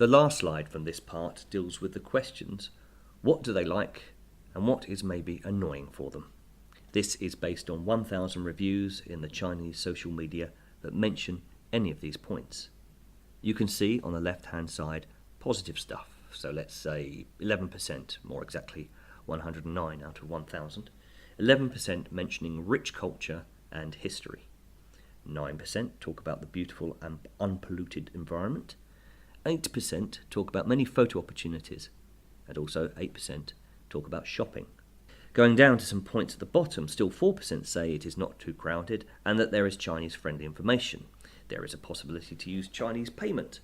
The last slide from this part deals with the questions, what do they like and what is maybe annoying for them? This is based on 1,000 reviews in the Chinese social media that mention any of these points. You can see on the left-hand side positive stuff, so let's say 11%, more exactly 109 out of 1,000. 11% mentioning rich culture and history. 9% talk about the beautiful and unpolluted environment. 8% talk about many photo opportunities, and also 8% talk about shopping. Going down to some points at the bottom, still 4% say it is not too crowded and that there is Chinese-friendly information. There is a possibility to use Chinese payment.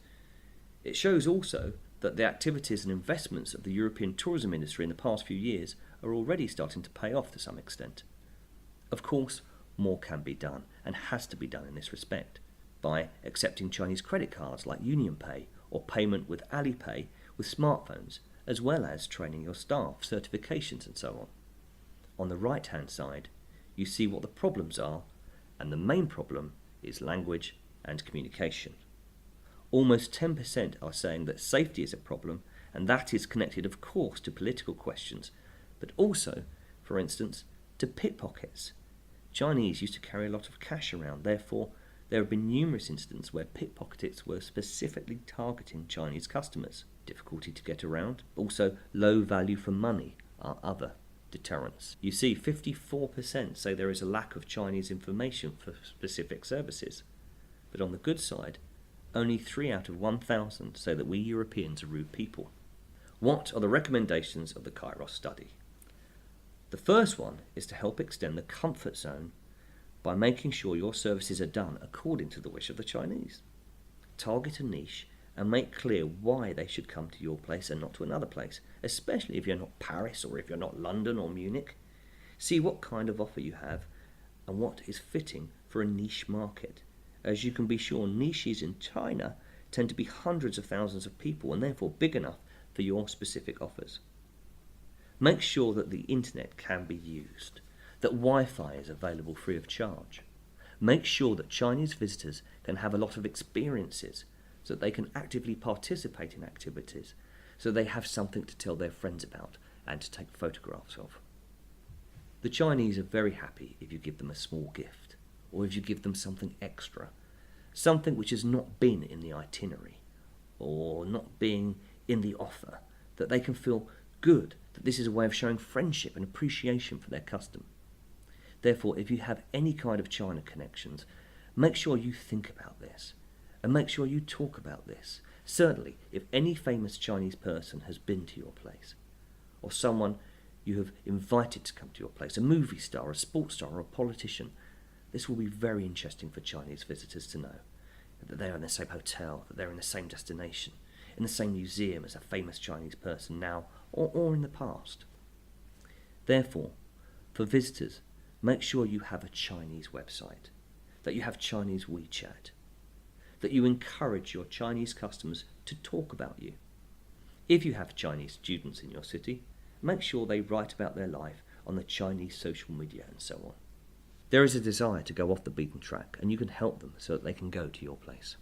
It shows also that the activities and investments of the European tourism industry in the past few years are already starting to pay off to some extent. Of course, more can be done and has to be done in this respect by accepting Chinese credit cards like UnionPay or payment with Alipay with smartphones, as well as training your staff, certifications and so on. On the right-hand side, you see what the problems are, and the main problem is language and communication. Almost 10% are saying that safety is a problem, and that is connected, of course, to political questions, but also, for instance, to pickpockets. Chinese used to carry a lot of cash around, therefore there have been numerous incidents where pickpockets were specifically targeting Chinese customers. Difficulty to get around, also low value for money are other deterrents. You see 54% say there is a lack of Chinese information for specific services, but on the good side, only 3 out of 1,000 say that we Europeans are rude people. What are the recommendations of the Kairos study? The first one is to help extend the comfort zone by making sure your services are done according to the wish of the Chinese. Target a niche and make clear why they should come to your place and not to another place, especially if you're not Paris or if you're not London or Munich. See what kind of offer you have and what is fitting for a niche market, as you can be sure niches in China tend to be hundreds of thousands of people and therefore big enough for your specific offers. Make sure that the internet can be used, that Wi-Fi is available free of charge. Make sure that Chinese visitors can have a lot of experiences so that they can actively participate in activities, so they have something to tell their friends about and to take photographs of. The Chinese are very happy if you give them a small gift, or if you give them something extra, something which has not been in the itinerary, or not being in the offer, that they can feel good, that this is a way of showing friendship and appreciation for their custom. Therefore, if you have any kind of China connections, make sure you think about this, and make sure you talk about this. Certainly, if any famous Chinese person has been to your place, or someone you have invited to come to your place, a movie star, a sports star, or a politician, this will be very interesting for Chinese visitors to know, that they're in the same hotel, that they're in the same destination, in the same museum as a famous Chinese person now or in the past. Therefore, for visitors, make sure you have a Chinese website, that you have Chinese WeChat, that you encourage your Chinese customers to talk about you. If you have Chinese students in your city, make sure they write about their life on the Chinese social media and so on. There is a desire to go off the beaten track, and you can help them so that they can go to your place.